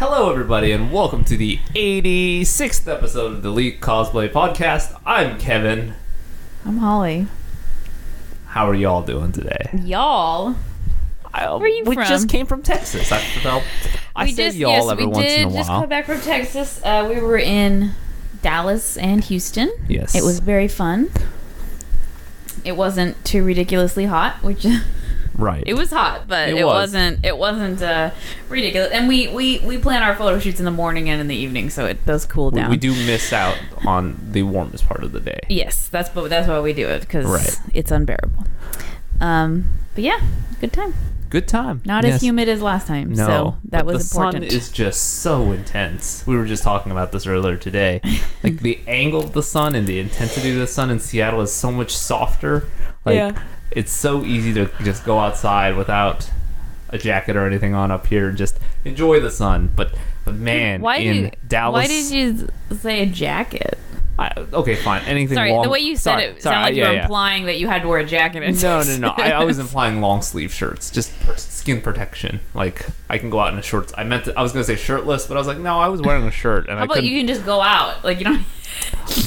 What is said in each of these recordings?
Hello, everybody, and welcome to the 86th episode of the Elite Cosplay Podcast. I'm Kevin. I'm Holly. How are y'all doing today? Y'all? Where are you from? We just came from Texas. I say y'all every once in a while. We did just come back from Texas. We were in Dallas and Houston. Yes. It was very fun. It wasn't too ridiculously hot, which... Right. It was hot, but it wasn't ridiculous. And we plan our photo shoots in the morning and in the evening, so it does cool down. We do miss out on the warmest part of the day. Yes, that's why we do it, because it's unbearable. But yeah, good time. Good time. Not as humid as last time, so that was important. The sun is just so intense. We were just talking about this earlier today. Like, the angle of the sun and the intensity of the sun in Seattle is so much softer. It's so easy to just go outside without a jacket or anything on up here and just enjoy the sun. But man, Dallas... Why did you say a jacket? Okay, fine. Anything Sorry, long... the way you said it sounded like you were implying that you had to wear a jacket. No. I was implying long sleeve shirts, just skin protection. Like, I can go out in a shorts. I was going to say shirtless, but I was like, no, I was wearing a shirt. And How about you can just go out? Like, you don't...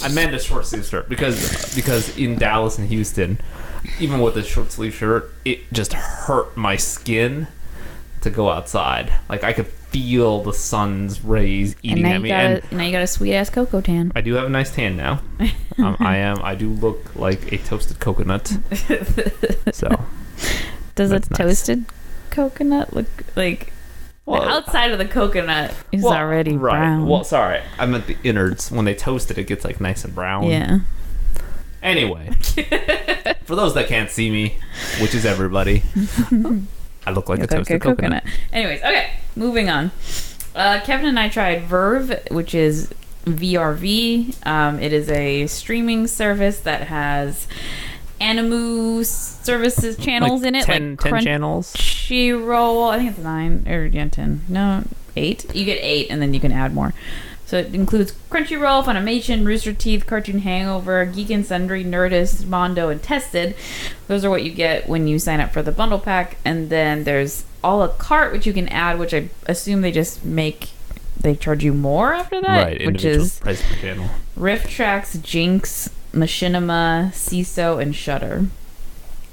I meant a short sleeve shirt because in Dallas and Houston, even with a short sleeve shirt, it just hurt my skin to go outside. Like, I could feel the sun's rays eating at me. Now you got a sweet ass cocoa tan. I do have a nice tan now. I do look like a toasted coconut. So, does a toasted coconut look like? Well, the outside of the coconut is already brown. Well, sorry, I meant the innards. When they toast it, it gets like nice and brown. Yeah. Anyway, for those that can't see me, which is everybody, I look like a toasted coconut. Anyways, okay, moving on. Kevin and I tried Verve, which is VRV. It is a streaming service that has anime services channels in it, 10 channels. Crunchyroll, I think it's 9 or 10. No, 8. You get 8, and then you can add more. So it includes Crunchyroll, Funimation, Rooster Teeth, Cartoon Hangover, Geek and Sundry, Nerdist, Mondo, and Tested. Those are what you get when you sign up for the bundle pack. And then there's a la carte, which you can add, which I assume they charge you more after that. Right, which is price per channel. Rift Tracks, Jinx, Machinima, CISO, and Shudder.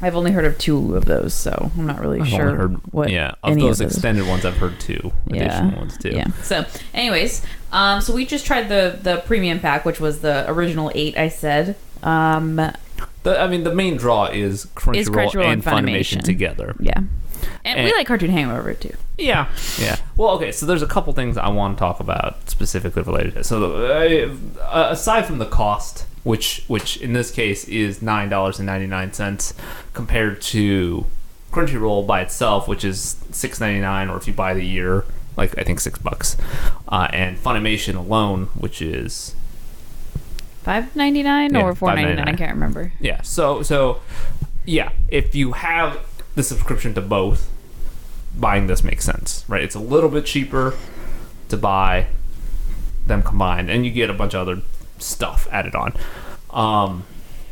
I've only heard of 2 of those, so I'm not really sure what. Yeah, of those extended ones, I've heard 2 additional ones too. Yeah. So, anyways, so we just tried the premium pack, which was the original 8. I said. The main draw is Crunchyroll and Funimation together. Yeah. And we like Cartoon Hangover too. Yeah. Well, okay, so there's a couple things I want to talk about specifically related to this. So, aside from the cost, which in this case is $9.99 compared to Crunchyroll by itself, which is $6.99, or if you buy the year, like I think $6, and Funimation alone, which is $5.99 or $4.99, I can't remember. Yeah. So yeah, if you have the subscription to both, buying this makes sense, right? It's a little bit cheaper to buy them combined, and you get a bunch of other stuff added on.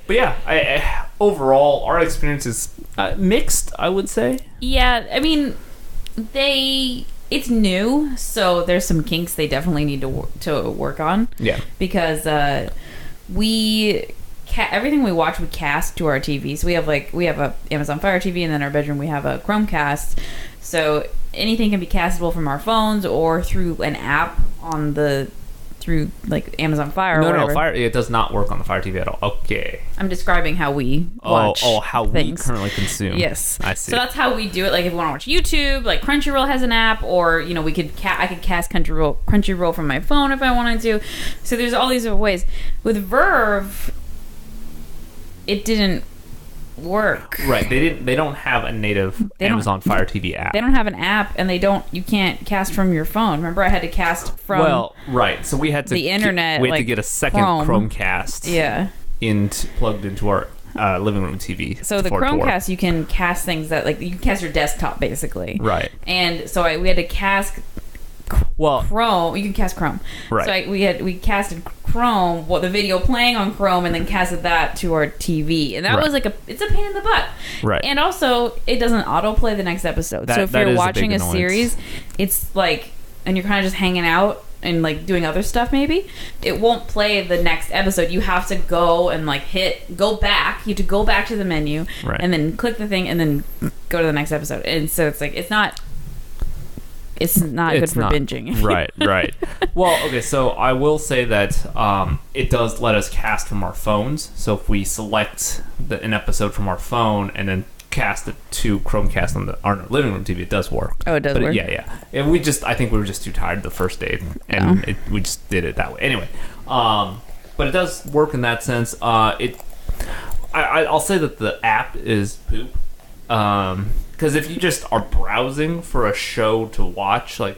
But yeah, overall, our experience is mixed, I would say. Yeah, I mean, it's new, so there's some kinks they definitely need to work on. Yeah, because everything we watch we cast to our TV. So we have a Amazon Fire TV, and then our bedroom we have a Chromecast. So anything can be castable from our phones or through an app through like Amazon Fire. No, Fire. It does not work on the Fire TV at all. Okay. I'm describing how we watch. How things. We currently consume. Yes, I see. So that's how we do it. Like if we want to watch YouTube, like Crunchyroll has an app, or I could cast Crunchyroll from my phone if I wanted to. So there's all these other ways. With Verve, it didn't work. Right. They don't have a native Amazon Fire TV app. They don't have an app, and you can't cast from your phone. Remember, I had to cast from so we had to the internet. We had to get a second Chromecast. Yeah. Plugged into our living room TV. So the Chromecast, you can cast things that you can cast your desktop basically. Right. And so we had to cast Chrome. You can cast Chrome. Right. So we casted Chrome, the video playing on Chrome, and then casted that to our TV, and that was it's a pain in the butt. Right. And also, it doesn't autoplay the next episode. So if you're watching a series, it's like and you're kind of just hanging out and like doing other stuff, maybe it won't play the next episode. You have to go and like go back. You have to go back to the menu and then click the thing and then go to the next episode. And so it's like it's not good for binging. Right. Well, okay, so I will say that it does let us cast from our phones. So if we select an episode from our phone and then cast it to Chromecast on our living room TV, it does work. Oh, it does work? Yeah. And I think we were just too tired the first day, and we just did it that way. Anyway, but it does work in that sense. I'll say that the app is poop. Because if you just are browsing for a show to watch, like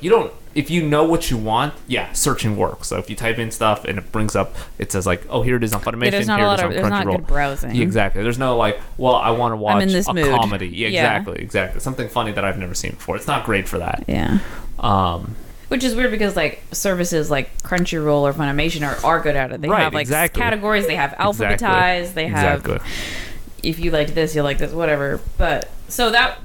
if you know what you want, searching works. So if you type in stuff and it brings up, it says like, oh, here it is on Funimation, there's not good browsing. Yeah, exactly. There's no like, well, I want to watch I'm in this mood. Comedy. Yeah, exactly. Something funny that I've never seen before. It's not great for that. Yeah. Which is weird because like services like Crunchyroll or Funimation are good at it. They have like categories. They have alphabetized. They have if you like this, you like this, whatever. But so that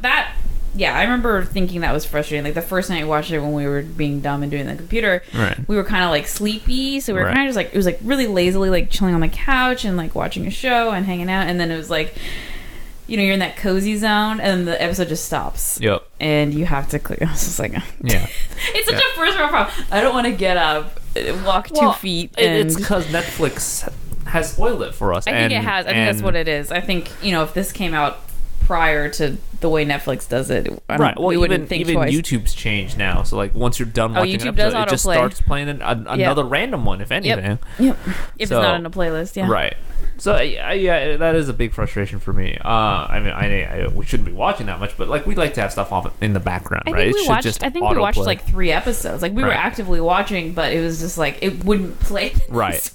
I remember thinking that was frustrating. Like the first night we watched it when we were being dumb and doing the computer, we were kind of like sleepy, so we were kind of just like, it was like really lazily like chilling on the couch and like watching a show and hanging out, and then it was like, you're in that cozy zone and the episode just stops. Yep. And you have to click. I was just like, it's such a first world problem. I don't want to get up, walk 2 feet. And it's because Netflix has spoiled it for us. I think it has. I think that's what it is. I think, if this came out prior to the way Netflix does it, we wouldn't think twice. Even YouTube's changed now. So like once you're done watching an episode, it just starts playing another random one, if anything. Yep. If it's not in a playlist, Right. So that is a big frustration for me. We shouldn't be watching that much, but like we like to have stuff off in the background, right? I think we watched like 3 episodes. Like we were actively watching, but it was just like it wouldn't play. Right.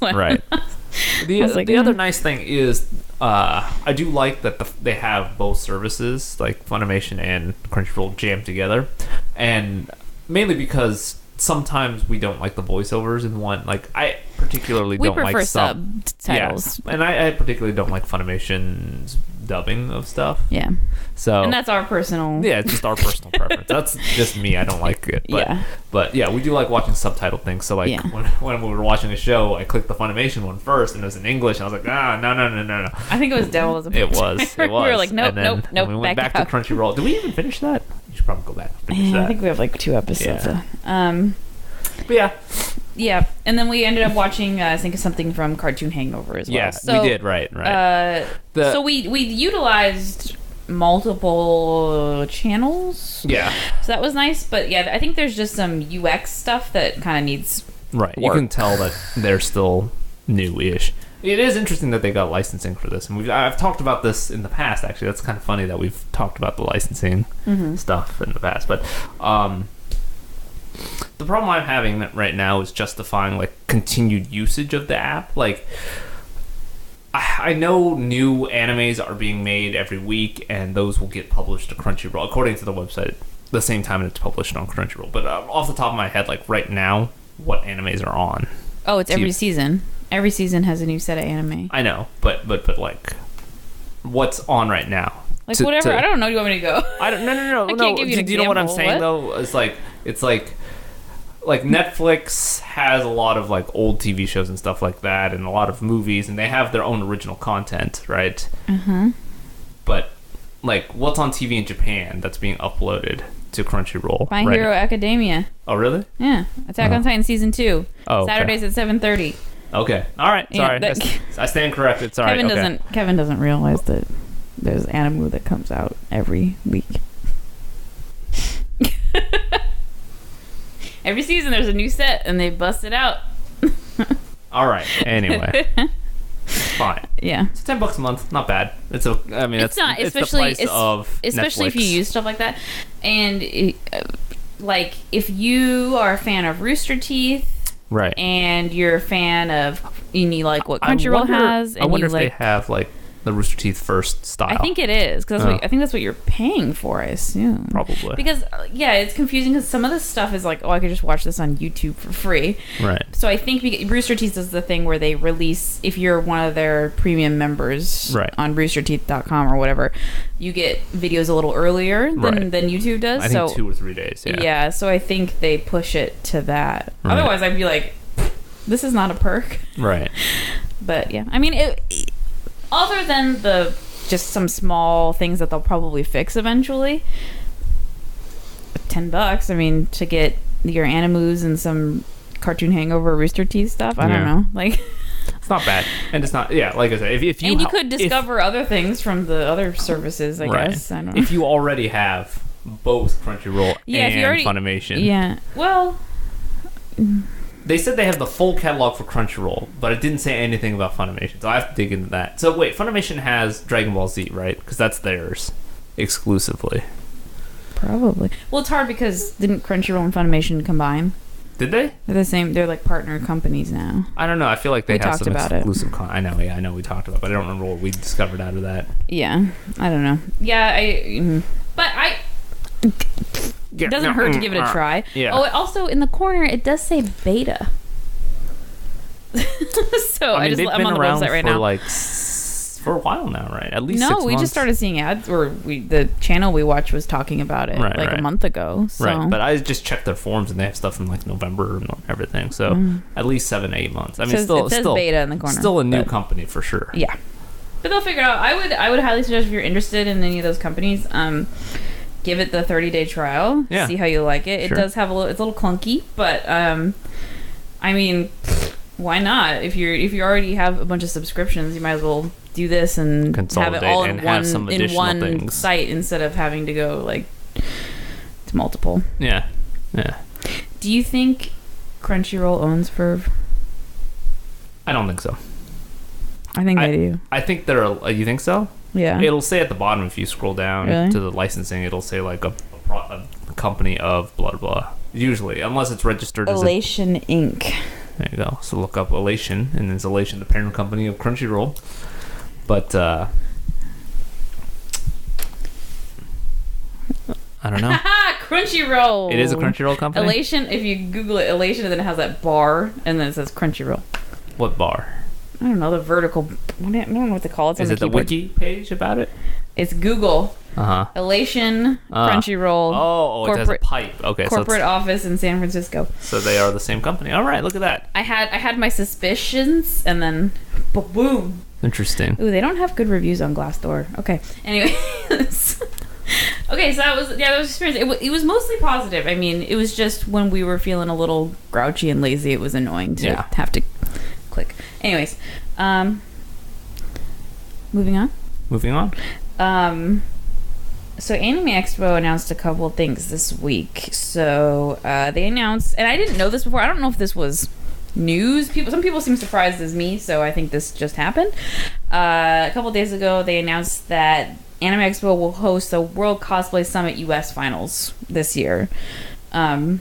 The other nice thing is I do like that they have both services, like Funimation and Crunchyroll, jammed together, and mainly because sometimes we don't like the voiceovers in one. Like I particularly don't like subtitles. Yeah, and I particularly don't like Funimation's dubbing of stuff. Yeah. So and that's our personal. Yeah, it's just our personal preference. That's just me. I don't like it. But we do like watching subtitled things. So like when we were watching a show, I clicked the Funimation one first, and it was in English, and I was like, no. I think it was Devil as a It was. We were like, nope. We went back to Crunchyroll. Did we even finish that? You should probably go back and finish that. I think we have like 2 episodes. But yeah, and then we ended up watching I think something from Cartoon Hangover as well. Yeah, so, we did, right. So we utilized multiple channels. Yeah. So that was nice, but I think there's just some UX stuff that kind of needs work. You can tell that they're still new-ish. It is interesting that they got licensing for this, and I've talked about this in the past. Actually, that's kind of funny that we've talked about the licensing stuff in the past. But the problem I'm having right now is justifying like continued usage of the app. Like, I know new animes are being made every week, and those will get published to Crunchyroll according to the website the same time it's published on Crunchyroll. But off the top of my head, like right now, what animes are on? Oh, it's every season. Every season has a new set of anime. I know, but like, what's on right now? Like whatever. I don't know. Do you want me to go? I don't. No. I can't give you an example. Do you know what I'm saying though? It's like Netflix has a lot of like old TV shows and stuff like that, and a lot of movies, and they have their own original content, right? But like, what's on TV in Japan that's being uploaded to Crunchyroll? My Hero Academia. Oh, really? Yeah, Attack on Titan season 2. Oh, Saturdays at 7:30. Okay. All right. Sorry. I stand corrected. Sorry. Kevin doesn't realize that there's anime that comes out every week. Every season there's a new set and they bust it out. All right. Anyway. Fine. Yeah. It's $10 a month. Not bad. It's not, especially if you use stuff like that. And like if you are a fan of Rooster Teeth, right, and you're a fan of, like what Crunchyroll has, and I wonder if they have like the Rooster Teeth first style. I think it is because I think that's what you're paying for. I assume probably because it's confusing because some of this stuff is like, I could just watch this on YouTube for free. Right. So I think Rooster Teeth does the thing where they release, if you're one of their premium members on roosterteeth.com or whatever, you get videos a little earlier than YouTube does. I think 2 or 3 days. Yeah. So I think they push it to that. Right. Otherwise, I'd be like, this is not a perk. Right. But yeah, I mean, other than just some small things that they'll probably fix eventually, $10. I mean, to get your Animus and some Cartoon Hangover Rooster Teeth stuff. I don't know. Like, it's not bad, and it's not. Yeah, like I said, if you could discover other things from the other services. I guess I don't know. If you already have both Crunchyroll and Funimation. Yeah. Well. They said they have the full catalog for Crunchyroll, but it didn't say anything about Funimation, so I have to dig into that. So wait, Funimation has Dragon Ball Z, right? Because that's theirs exclusively. Probably. Well, it's hard because didn't Crunchyroll and Funimation combine? Did they? They're the same. They're like partner companies now. I don't know. I feel like they have some exclusive. I know we talked about it, but I don't remember what we discovered out of that. Yeah, I don't know. Yeah, it doesn't hurt to give it a try. Yeah. Oh, also in the corner it does say beta. So I'm on the website right now. For a while now, right? At least 6 months. We just started seeing ads, or the channel we watched was talking about it a month ago. So. Right, but I just checked their forums and they have stuff from like November and everything. So at least 7-8 months. I mean, it says beta in the corner. Still a new company for sure. Yeah, but they'll figure it out. I would highly suggest if you're interested in any of those companies, give it the 30-day trial. Yeah. See how you like it. It does have it's a little clunky, but I mean, why not? If you already have a bunch of subscriptions, you might as well do this and have it all in one site instead of having to go like to multiple. Yeah. Do you think Crunchyroll owns Verve? I don't think so. I think they do. I think they're. You think so? Yeah. It'll say at the bottom if you scroll down to the licensing, it'll say like a company of blah blah. Usually, unless it's registered as Elation Inc. There you go. So look up Elation, and it's Elation, the parent company of Crunchyroll. But I don't know. Crunchyroll. It is a Crunchyroll company. Elation. If you Google it, Elation, and then it has that bar, and then it says Crunchyroll. What bar? I don't know, the vertical. I don't know what to call it. Is it the wiki page about it? It's Google. Elation, Crunchyroll. It has a pipe. Okay, corporate office in San Francisco. So they are the same company. All right, look at that. I had my suspicions, and then boom. Interesting. Ooh, they don't have good reviews on Glassdoor. Okay. Anyway. Okay, so that was experience. It was mostly positive. I mean, it was just when we were feeling a little grouchy and lazy, it was annoying to have to click. Anyways, moving on. So Anime Expo announced a couple of things this week. So they announced, and I didn't know this before. I don't know if this was news. Some people seem surprised as me, so I think this just happened. A couple of days ago, they announced that Anime Expo will host the World Cosplay Summit US Finals this year. So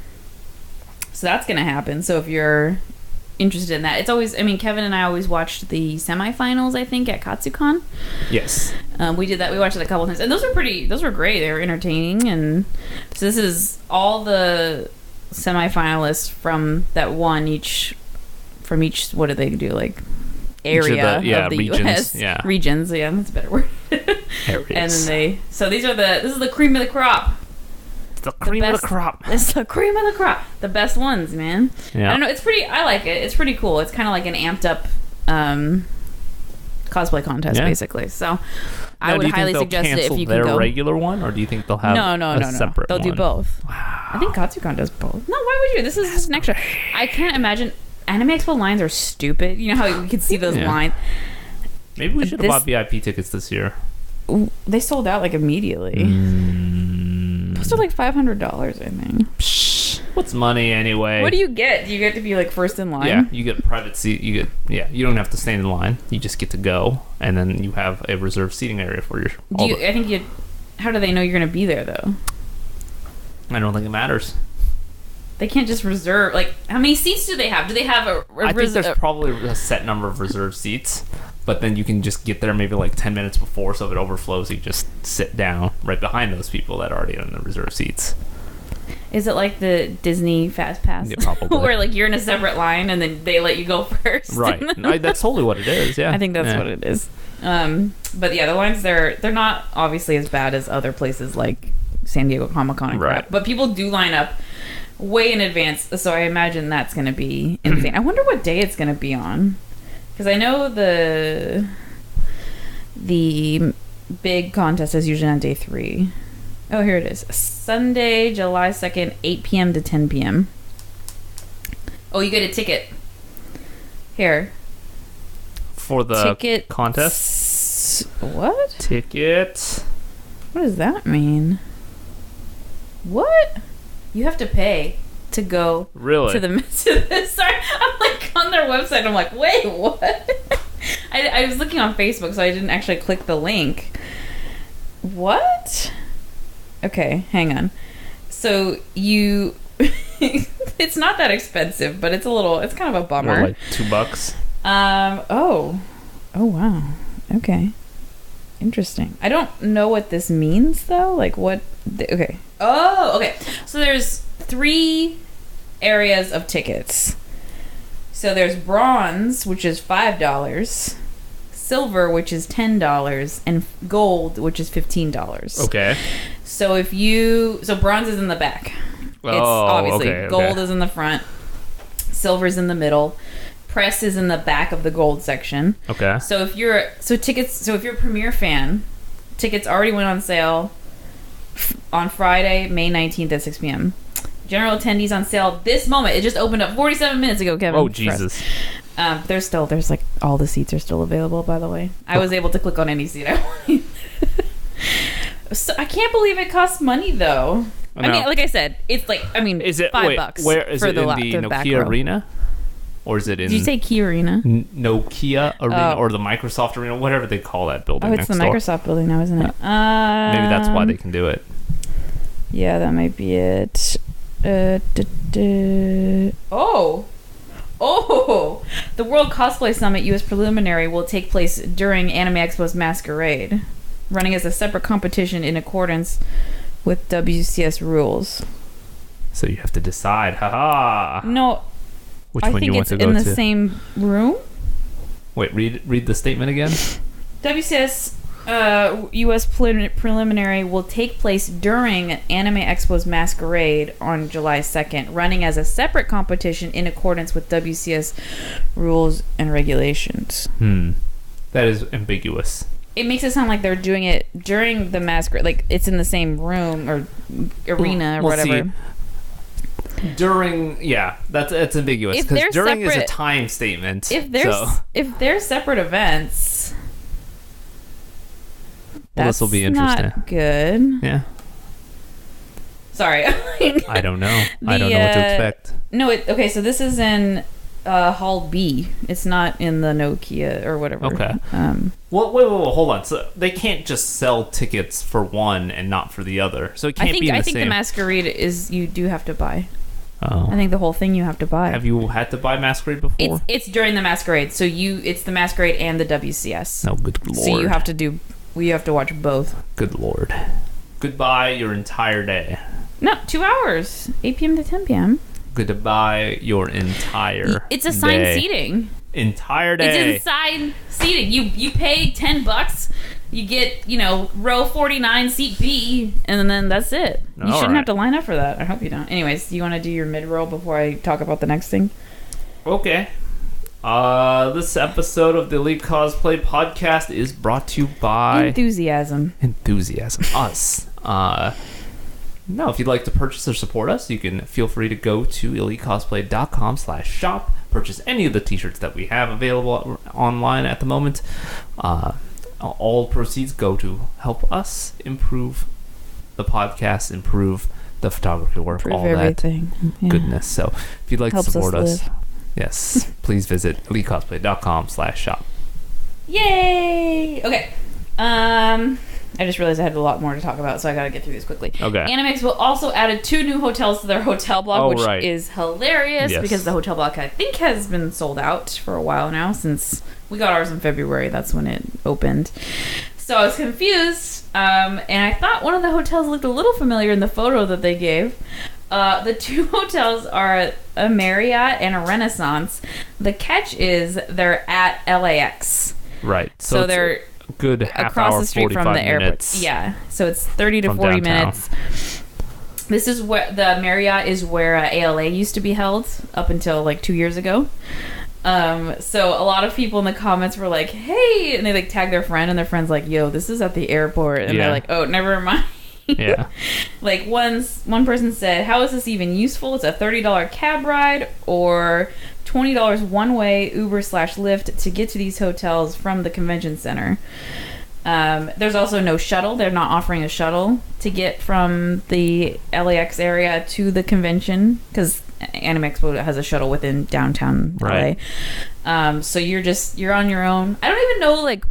that's going to happen. So if you're interested in that, it's always, I mean, Kevin and I always watched the semifinals, I think, at Katsucon. Yes. We did that. We watched it a couple of times. And those were great. They were entertaining. And so this is all the semifinalists from that won from each, what do they do? Like, area of the regions, U.S. Yeah. Regions. Yeah, that's a better word. Areas. And then this is the cream of the crop. The cream of the crop. It's the cream of the crop. The best ones, man. Yeah. I don't know. I like it. It's pretty cool. It's kind of like an amped up cosplay contest, basically. So I would highly suggest it if you can go. Their regular one, or do you think they'll have a separate They'll one? do both. Wow. I think Katsucon does both. No, why would you? This is an extra. I can't imagine. Anime Expo lines are stupid. You know how you can see those lines. Maybe we should have bought VIP tickets this year. They sold out like immediately. Those are like $500, I think. Psh, what's money anyway? What do you get? Do you get to be like first in line? Yeah, you get a private seat. You don't have to stand in line. You just get to go, and then you have a reserved seating area for your. How do they know you're going to be there though? I don't think it matters. They can't just reserve. Like, how many seats do they have? Do they have I think there's probably a set number of reserved seats, but then you can just get there maybe like 10 minutes before, so if it overflows, you just sit down right behind those people that are already in the reserved seats. Is it like the Disney Fast Pass? Yeah, probably. Where like you're in a separate line and then they let you go first? Right. That's totally what it is, yeah. I think that's what it is. But yeah, the lines, they're not obviously as bad as other places like San Diego Comic-Con and crap. But people do line up way in advance, so I imagine that's going to be insane. I wonder what day it's going to be on, because I know the big contest is usually on day 3. Oh, here it is. Sunday, July 2nd, 8 p.m. to 10 p.m. Oh, you get a ticket. Here. For the ticket contest? What? Ticket. What does that mean? What? You have to pay to go really? to this. Sorry, I'm like on their website. I'm like, wait, what? I was looking on Facebook, so I didn't actually click the link. What? Okay, hang on. So you, it's not that expensive, but it's kind of a bummer. What, like $2? Oh wow. Okay. Interesting. I don't know what this means though. Like what? Okay. Oh, okay. So there's 3 areas of tickets. So there's bronze, which is $5, silver, which is $10, and gold, which is $15. Okay. So so bronze is in the back. It's obviously okay, gold is in the front, silver's in the middle. Press is in the back of the gold section. Okay. So if you're a Premiere fan, tickets already went on sale on Friday, May 19th at 6 p.m. General attendees on sale this moment. It just opened up 47 minutes ago, Kevin. Oh, Jesus. There's like all the seats are still available, by the way. I was able to click on any seat I wanted. So I can't believe it costs money though. I mean, like I said, it's like, is it $5 where is for it the in the Nokia Arena? Or is it in... Did you say Key Arena? Nokia Arena or the Microsoft Arena, whatever they call that building. Oh, it's the Microsoft building now, isn't it? Maybe that's why they can do it. Yeah, that might be it. Oh! The World Cosplay Summit U.S. Preliminary will take place during Anime Expo's Masquerade, running as a separate competition in accordance with WCS rules. So you have to decide. Haha! No... Which one you want to go to? I think it's in the same room. Wait, read the statement again. WCS U.S. Preliminary will take place during Anime Expo's Masquerade on July 2nd, running as a separate competition in accordance with WCS rules and regulations. That is ambiguous. It makes it sound like they're doing it during the Masquerade, like it's in the same room or arena or whatever. See, that's ambiguous because during is a time statement. If they're separate events, this will be interesting. Not good. Yeah. Sorry. I don't know. I don't know what to expect. No. Okay. So this is in Hall B. It's not in the Nokia or whatever. Okay. Well, wait, hold on. So they can't just sell tickets for one and not for the other. So it can't be in the same. I think the Masquerade is you do have to buy. Oh. I think the whole thing you have to buy. Have you had to buy Masquerade before? It's during the Masquerade, so it's the Masquerade and the WCS. Oh, good lord! So you have to watch both. Good lord! Goodbye your entire day. No, 2 hours, 8 p.m. to 10 p.m. Goodbye your entire. It's assigned seating. Entire day. It's assigned seating. You pay $10. You get, row 49, seat B, and then that's it. You shouldn't have to line up for that. I hope you don't. Anyways, do you want to do your mid-roll before I talk about the next thing? Okay. This episode of the Elite Cosplay Podcast is brought to you by... Enthusiasm. Us. No, if you'd like to purchase or support us, you can feel free to go to elitecosplay.com/shop. Purchase any of the t-shirts that we have available online at the moment. All proceeds go to help us improve the podcast, improve the photography work, all everything. That goodness. So if you'd like to support us, yes, please visit elitecosplay.com/shop. Yay! Okay. I I just realized I had a lot more to talk about, so I got to get through this quickly. Okay. Anime Expo also added 2 new hotels to their hotel block, which is hilarious because the hotel block, I think, has been sold out for a while now since we got ours in February. That's when it opened. So I was confused, and I thought one of the hotels looked a little familiar in the photo that they gave. The 2 hotels are a Marriott and a Renaissance. The catch is they're at LAX. Right. So they're good half across hour, the street from the airport. minutes. Yeah. So it's 30 to 40 downtown. minutes. This is where the Marriott is where ALA used to be held up until like 2 years ago. So a lot of people in the comments were like, "Hey," and they like tag their friend, and their friend's like, "Yo, this is at the airport," and they're like, "Oh, never mind." Yeah. Like one person said, "How is this even useful? It's a $30 cab ride or $20 one-way Uber/Lyft to get to these hotels from the convention center." There's also no shuttle. They're not offering a shuttle to get from the LAX area to the convention because Anime Expo has a shuttle within downtown LA. So you're on your own. I don't even know, like,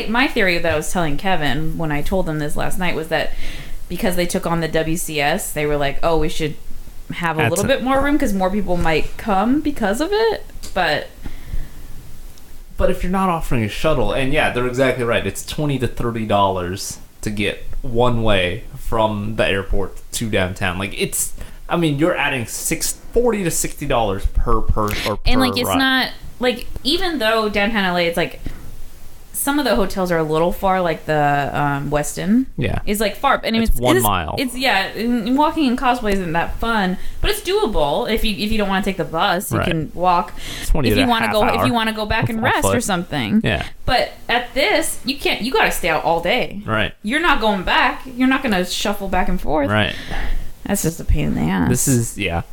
my theory that I was telling Kevin when I told him this last night was that because they took on the WCS, they were like, "Oh, we should have a little bit more room because more people might come because of it." But if you're not offering a shuttle, and yeah, they're exactly right. It's $20 to $30 to get one way from the airport to downtown. Like you're adding $40 to $60 per person. And like it's not like, even though downtown LA, it's like some of the hotels are a little far, like the Westin. Yeah. Is like far. And it's 1 mile. It's, and walking in Cosplay isn't that fun, but it's doable. If you don't want to take the bus, you can walk. If you want to go back and rest or something. Yeah. But at this, you got to stay out all day. Right. You're not going back. You're not going to shuffle back and forth. Right. That's just a pain in the ass. This is yeah.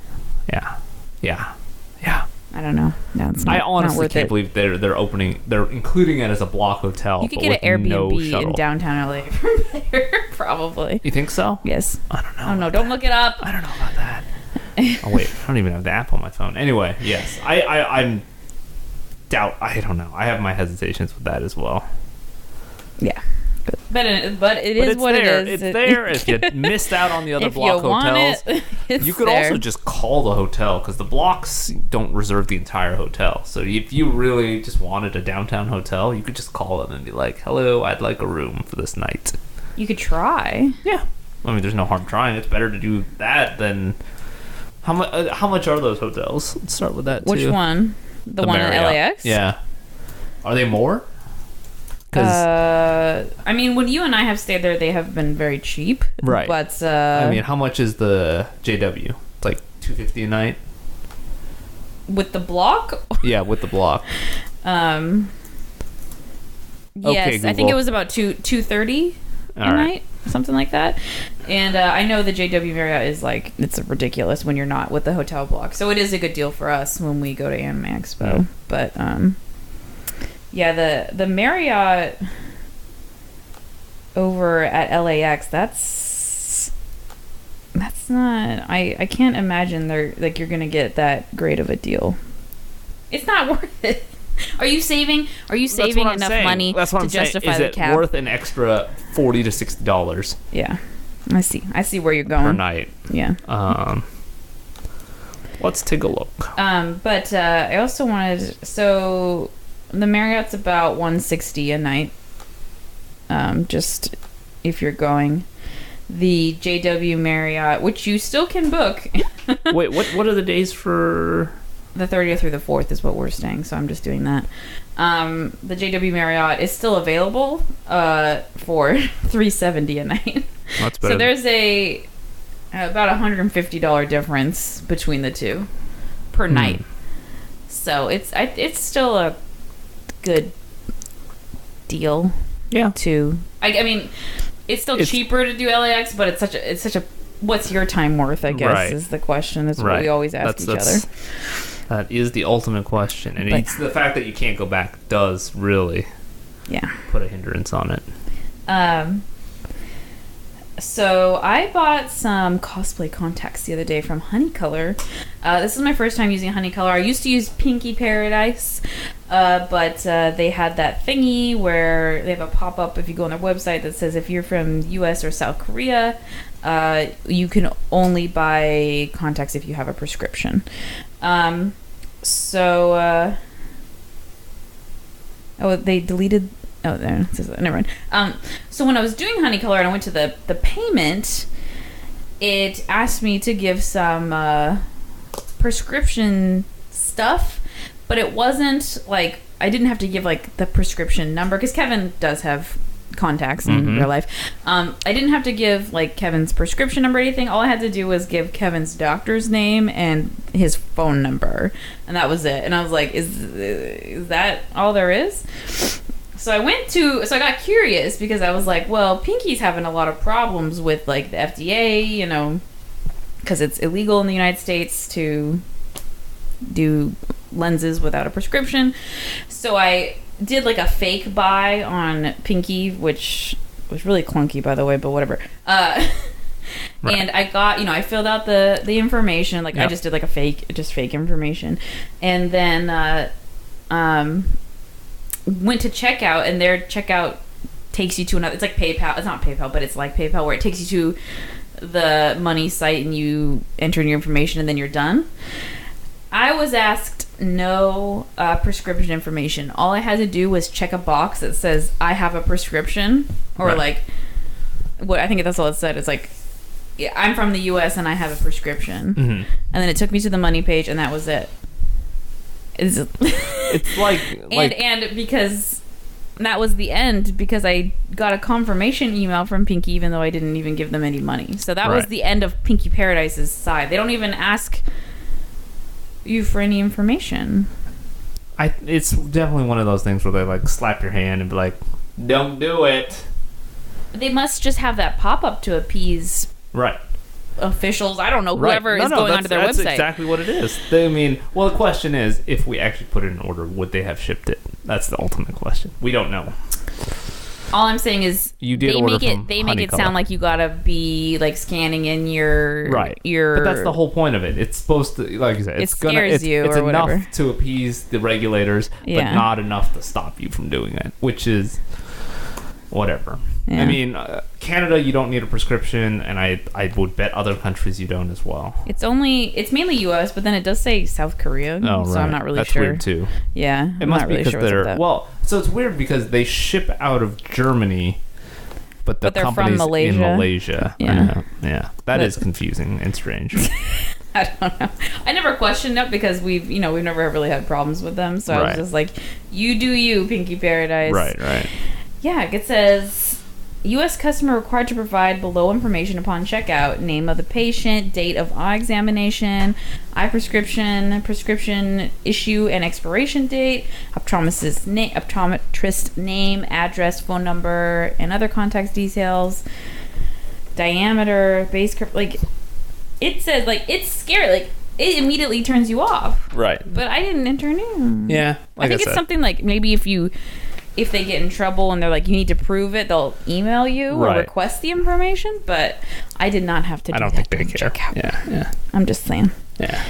I don't know. No, it's not, I honestly not worth can't it. believe they're including it as a block hotel. You could get an Airbnb in downtown LA from there, probably. You think so? Yes. I don't know. Oh no! Don't look it up. I don't know about that. Oh wait, I don't even have the app on my phone. Anyway, yes, I don't know. I have my hesitations with that as well. Yeah. But it is what it is. It's there. If you missed out on the other block hotels, you could also just call the hotel because the blocks don't reserve the entire hotel. So if you really just wanted a downtown hotel, you could just call them and be like, "Hello, I'd like a room for this night." You could try. Yeah. I mean, there's no harm trying. It's better to do that than how much are those hotels? Let's start with that too. Which one? The one Marriott. at LAX? Yeah. Are they more? I mean, when you and I have stayed there, they have been very cheap. Right. But I mean, how much is the JW? It's like $250 a night. With the block? Yeah, with the block. Yes, okay, I think it was about $230 a night, something like that. And I know the JW Marriott is like, it's ridiculous when you're not with the hotel block. So it is a good deal for us when we go to Anime Expo. Yeah. But yeah, the Marriott over at LAX, that's not, I can't imagine you're gonna get that great of a deal. It's not worth it. Are you saving enough money to justify the cab? Is it worth an extra $40 to $60? Yeah, I see where you're going per night. Yeah. Let's take a look. But I also wanted, so the Marriott's about $160 a night. Just if you're going. The JW Marriott, which you still can book. Wait, what are the days for? The 30th through the 4th is what we're staying, so I'm just doing that. The JW Marriott is still available for $370 a night. That's better. So there's about $150 difference between the two per night. So it's still a good deal. Yeah. I mean, it's still cheaper to do LAX, but it's such a what's your time worth, I guess, is the question. That's what we always ask each other. That is the ultimate question. And it's the fact that you can't go back does really put a hindrance on it. So I bought some cosplay contacts the other day from Honeycolor. This is my first time using Honeycolor. I used to use Pinky Paradise. But they had that thingy where they have a pop-up if you go on their website that says if you're from U.S. or South Korea, you can only buy contacts if you have a prescription. Oh, they deleted. Oh, there. It says that. Never mind. So when I was doing Honey Color and I went to the payment, it asked me to give some prescription stuff. But it wasn't like I didn't have to give like the prescription number because Kevin does have contacts in real life. I didn't have to give like Kevin's prescription number or anything. All I had to do was give Kevin's doctor's name and his phone number, and that was it. And I was like, "Is that all there is?" So I got curious because I was like, "Well, Pinky's having a lot of problems with like the FDA, you know, because it's illegal in the United States to do lenses without a prescription." So I did like a fake buy on Pinky, which was really clunky, by the way, but whatever. Right. And I got, I filled out the information, like I just did like a fake information, and then went to checkout, and their checkout takes you to another. It's like PayPal. It's not PayPal, but it's like PayPal, where it takes you to the money site and you enter in your information, and then you're done. I was asked no prescription information. All I had to do was check a box that says I have a prescription, or right. Like what I think that's all it said. It's like, yeah, I'm from the U.S. and I have a prescription, and then it took me to the money page, and that was it. It's like and because that was the end, because I got a confirmation email from Pinky even though I didn't even give them any money. So that was the end of Pinky Paradise's side. They don't even ask you for any information. It's definitely one of those things where they like slap your hand and be like, "Don't do it." They must just have that pop up to appease officials. I don't know, whoever is going onto their website. That's exactly what it is. The question is, if we actually put it in order, would they have shipped it? That's the ultimate question. We don't know. All I'm saying is they make it sound like you gotta be like scanning in your But that's the whole point of it. It's supposed to, like you said, it's enough to appease the regulators, but not enough to stop you from doing it, which is whatever. Yeah. I mean, Canada, you don't need a prescription, and I would bet other countries you don't as well. It's mainly U.S., but then it does say South Korea, so I'm not really sure. That's weird too. Yeah, it must be because so it's weird because they ship out of Germany, but the company's from in Malaysia. Yeah, that is confusing and strange. I don't know. I never questioned it because we've never really had problems with them, so I was just like, you do you, Pinky Paradise. Right. Yeah, it says, U.S. customer required to provide below information upon checkout: name of the patient, date of eye examination, eye prescription, prescription issue and expiration date, optometrist name, address, phone number, and other contact details, diameter, base curve. Like, it says, like, it's scary. Like, it immediately turns you off. Right. But I didn't enter in. Yeah. I think it's something like maybe if they get in trouble and they're like, you need to prove it, they'll email you or request the information. But I did not have to do that. I don't think they care. Yeah. I'm just saying. Yeah.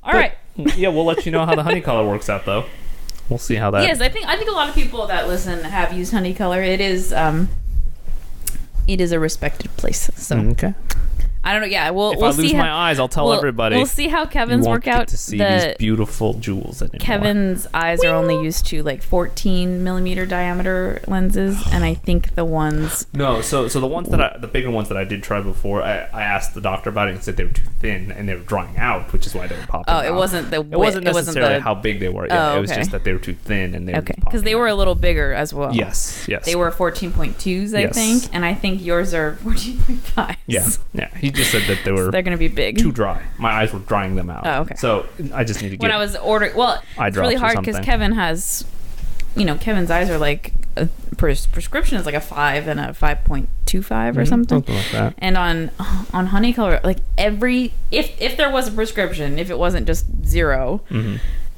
All right. Yeah, we'll let you know how the Honey Color works out, though. We'll see how that... Yes, I think a lot of people that listen have used Honey Color. It is a respected place. So. Okay. I don't know. Yeah, we'll see. If I lose my eyes, I'll tell everybody. We'll see how Kevin's work out. To see these beautiful jewels anymore. Kevin's eyes are only used to like 14 millimeter diameter lenses, and I think the ones. No, so the ones the bigger ones that I did try before, I asked the doctor about it and said they were too thin and they were drying out, which is why they were popping. It wasn't the. It wasn't necessarily how big they were. Yeah, it was just that they were too thin and they were because they were a little bigger as well. Yes. They were 14.2s, I think, and I think yours are 14.5s. Yeah. He just said that they were. They're going to be big. Too dry. My eyes were drying them out. Oh, okay. So I just need to get. When I was ordering, it's really hard because Kevin has, Kevin's eyes are like prescription is like a 5 and a 5.25 or something like that. And on Honey Color, like if there was a prescription, if it wasn't just 0,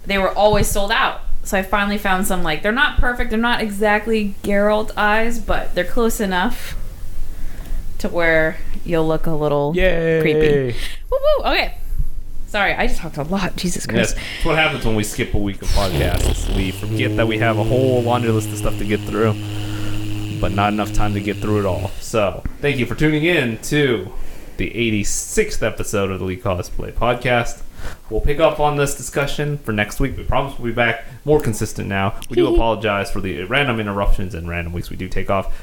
they were always sold out. So I finally found some, like, they're not perfect, they're not exactly Geralt eyes, but they're close enough to where you'll look a little creepy. Woo woo. Okay. Sorry, I just talked a lot. Jesus Christ. Yes, that's what happens when we skip a week of podcasts. We forget that we have a whole laundry list of stuff to get through, but not enough time to get through it all. So, thank you for tuning in to the 86th episode of the Lee Cosplay Podcast. We'll pick up on this discussion for next week. We promise we'll be back more consistent now. We do apologize for the random interruptions and random weeks we do take off.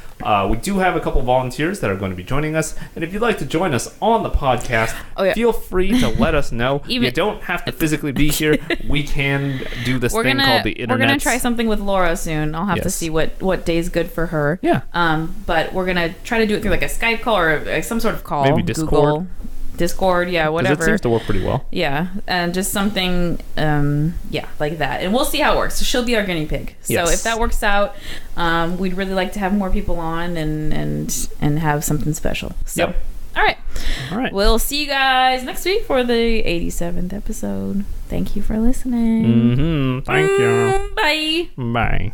We do have a couple volunteers that are going to be joining us. And if you'd like to join us on the podcast, feel free to let us know. You don't have to physically be here. We can do this thing called the internet. We're going to try something with Laura soon. I'll have to see what day's good for her. Yeah. But we're going to try to do it through like a Skype call or some sort of call. Maybe Discord. Google. Discord, yeah, whatever. It seems to work pretty well. Yeah, and just something, like that. And we'll see how it works. So she'll be our guinea pig. So if that works out, we'd really like to have more people on and have something special. So, yep. All right. We'll see you guys next week for the 87th episode. Thank you for listening. Thank you. Bye. Bye.